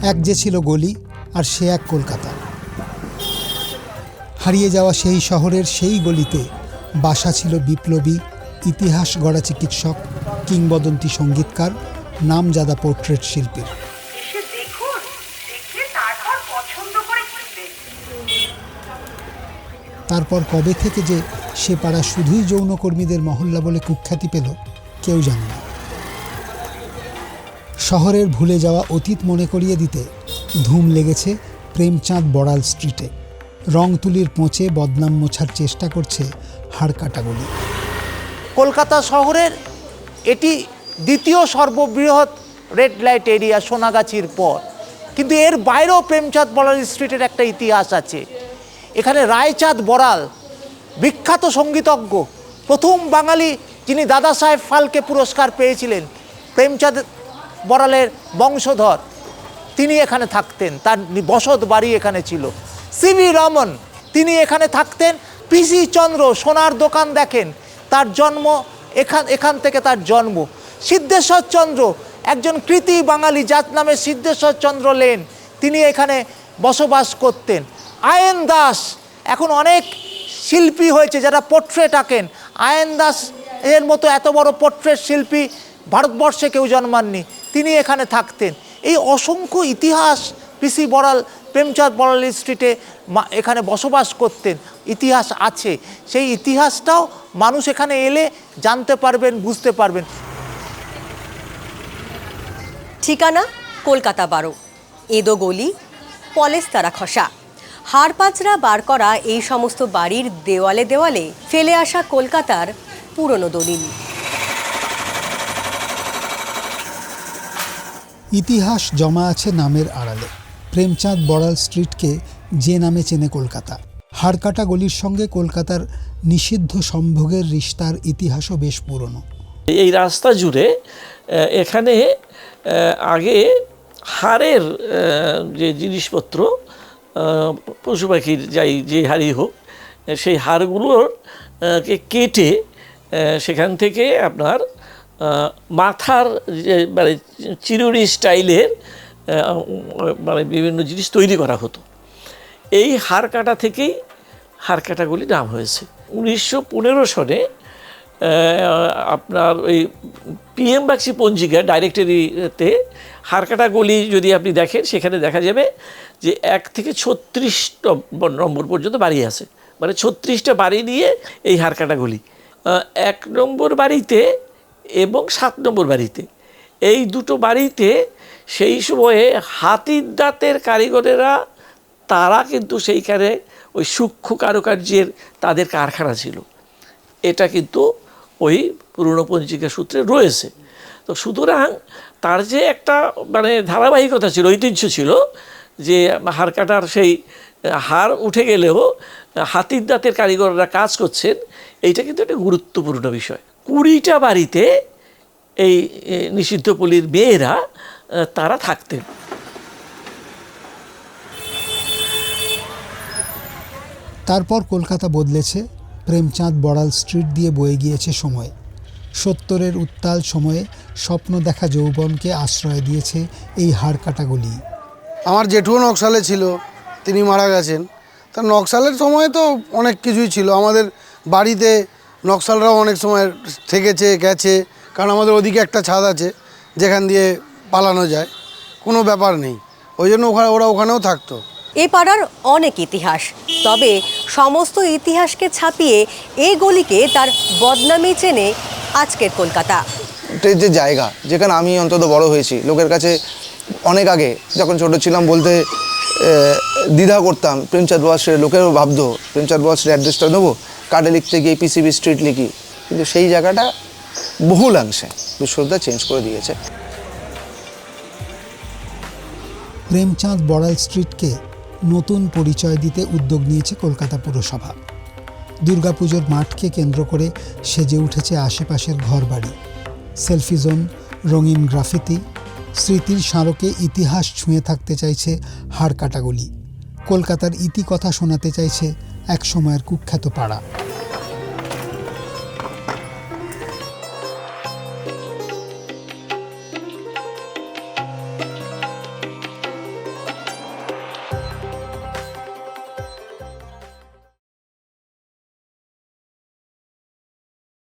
এক যে ছিল গলি, আর সে এক কলকাতা। হারিয়ে যাওয়া সেই শহরের সেই গলিতে বাসা ছিল বিপ্লবী, ইতিহাস গড়া চিকিৎসক, কিংবদন্তি সঙ্গীতকার, নামজাদা পোর্ট্রেট শিল্পীর। তারপর কবে থেকে যে সে পাড়া শুধুই যৌনকর্মীদের মহল্লা বলে কুখ্যাতি পেল কেউ জানে না। শহরের ভুলে যাওয়া অতীত মনে করিয়ে দিতে ধুম লেগেছে প্রেমচাঁদ বড়াল স্ট্রিটে। রং তুলির পোঁচে বদনাম মোছার চেষ্টা করছে হাড়কাটা গলি। কলকাতা শহরের এটি দ্বিতীয় সর্ববৃহৎ রেড লাইট এরিয়া সোনাগাছির পর, কিন্তু এর বাইরেও প্রেমচাঁদ বড়াল স্ট্রিটের একটা ইতিহাস আছে। এখানে রায়চাঁদ বড়াল, বিখ্যাত সঙ্গীতজ্ঞ, প্রথম বাঙালি যিনি দাদা সাহেব ফালকে পুরস্কার পেয়েছিলেন, প্রেমচাঁদ বড়ালের বংশধর, তিনি এখানে থাকতেন। তার বসত বাড়ি এখানে ছিল। সিভি রমন, তিনি এখানে থাকতেন। পিসি চন্দ্র, সোনার দোকান দেখেন, তার জন্ম এখান থেকে তার জন্ম। সিদ্ধেশ্বর চন্দ্র, একজন কৃতি বাঙালি, যার নামে সিদ্ধেশ্বর চন্দ্র লেন, তিনি এখানে বসবাস করতেন। আয়েন দাস, এখন অনেক শিল্পী হয়েছে যারা পোর্ট্রেট আঁকেন। আয়েন দাস এর মতো এত বড় পোর্ট্রেট শিল্পী ভারতবর্ষে কেউ জন্মাননি, তিনি এখানে থাকতেন। এই অসংখ্য ইতিহাস পিসি বড়াল প্রেমচাঁদ বড়াল স্ট্রিটে এখানে বসবাস করতেন, ইতিহাস আছে। সেই ইতিহাসটাও মানুষ এখানে এলে জানতে পারবেন, বুঝতে পারবেন। ঠিকানা কলকাতা 12, এদো গলি, পলেস্তারা খসা। হাড়পাঁচড়া বার করা এই সমস্ত বাড়ির দেওয়ালে দেওয়ালে ফেলে আসা কলকাতার পুরনো দলিল। ইতিহাস জমা আছে নামের আড়ালে। প্রেমচাঁদ বড়াল স্ট্রিটকে যে নামে চেনে কলকাতা। হাড়কাটা গলির সঙ্গে কলকাতার নিষিদ্ধ সম্ভোগের রিশতার ইতিহাসও বেশ পুরনো। এই রাস্তা জুড়ে এখানে আগে হাড়ের যে জিনিসপত্র, পশু পাখির যে হাড়ই হোক, সেই হাড়গুলোর কে কেটে সেখান থেকে আপনার মাথার যে মানে চিরুনি স্টাইলের মানে বিভিন্ন জিনিস তৈরি করা হতো। এই হাড়কাটা থেকেই হাড়কাটাগুলি নাম হয়েছে। 1915 সনে আপনার ওই PM বাগচি পঞ্জিকা ডাইরেক্টরিতে হাড়কাটা গলি যদি আপনি দেখেন, সেখানে দেখা যাবে যে 1 থেকে 36 নম্বর পর্যন্ত বাড়ি আছে, মানে 36টা বাড়ি নিয়ে এই হাড়কাটা গলি। 1 নম্বর বাড়িতে এবং 7 নম্বর বাড়িতে, এই দুটো বাড়িতে সেই সময়ে হাতির দাঁতের কারিগরেরা, তারা কিন্তু সেইখানে ওই সূক্ষ্ম কারুকার্যের তাদের কারখানা ছিল। এটা কিন্তু ওই পুরনো পঞ্জিকা সূত্রে রয়েছে। তো সুতরাং তার যে একটা মানে ধারাবাহিকতা ছিল, ঐতিহ্য ছিল, যে হাড়কাটার সেই হাড় উঠে গেলেও হাতির দাঁতের কারিগররা কাজ করছেন, এইটা কিন্তু একটা গুরুত্বপূর্ণ বিষয়। 20টা বাড়িতে এই নিষিদ্ধ পল্লীর মেয়েরা তারা থাকতেন। তারপর কলকাতা বদলেছে, প্রেমচাঁদ বড়াল স্ট্রিট দিয়ে বয়ে গিয়েছে সময়। 70-এর উত্তাল সময়ে স্বপ্ন দেখা যৌবনকে আশ্রয় দিয়েছে এই হাড়কাটা গলি। আমার জেঠুও নকশালে ছিল, তিনি মারা গেছেন। তা নকশালের সময় তো অনেক কিছুই ছিল। আমাদের বাড়িতে নকশালরাও অনেক সময় থেকেছে, গেছে, কারণ আমাদের ওদিকে একটা ছাদ আছে যেখান দিয়ে পালানো যায়, কোনো ব্যাপার নেই। ওই জন্য ওরা ওখানেও থাকতো। এই পাড়ার অনেক ইতিহাস, তবে সমস্ত ইতিহাসকে ছাপিয়ে এই গলিকে তার বদনামে চেনে আজকের কলকাতা। এটা যে জায়গা যেখানে আমি অন্তত বড় হয়েছি, লোকের কাছে অনেক আগে যখন ছোট ছিলাম বলতে দ্বিধা করতাম প্রেমচাঁদ বড়াল স্ট্রিট। লোকেরও ভাবতো প্রেমচাঁদ বড়াল স্ট্রিট অ্যাড্রেসটা নেবো, কার্ডে লিখতে গিয়ে PCB স্ট্রিট লিখি, কিন্তু সেই জায়গাটা বহুলাংশে বিশ্ববিদ্যালয় চেঞ্জ করে দিয়েছে। প্রেমচাঁদ বড়াল স্ট্রিটকে নতুন পরিচয় দিতে উদ্যোগ নিয়েছে কলকাতা পুরসভা। দুর্গাপুজোর মাঠকে কেন্দ্র করে সেজে উঠেছে আশেপাশের ঘরবাড়ি, সেলফি জোন, রঙিন গ্রাফিতি। স্মৃতির স্মারকে ইতিহাস ছুঁয়ে থাকতে চাইছে হাড়কাটা গলি। কলকাতার ইতিকথা শোনাতে চাইছে এক সময়ের কুখ্যাত পাড়া।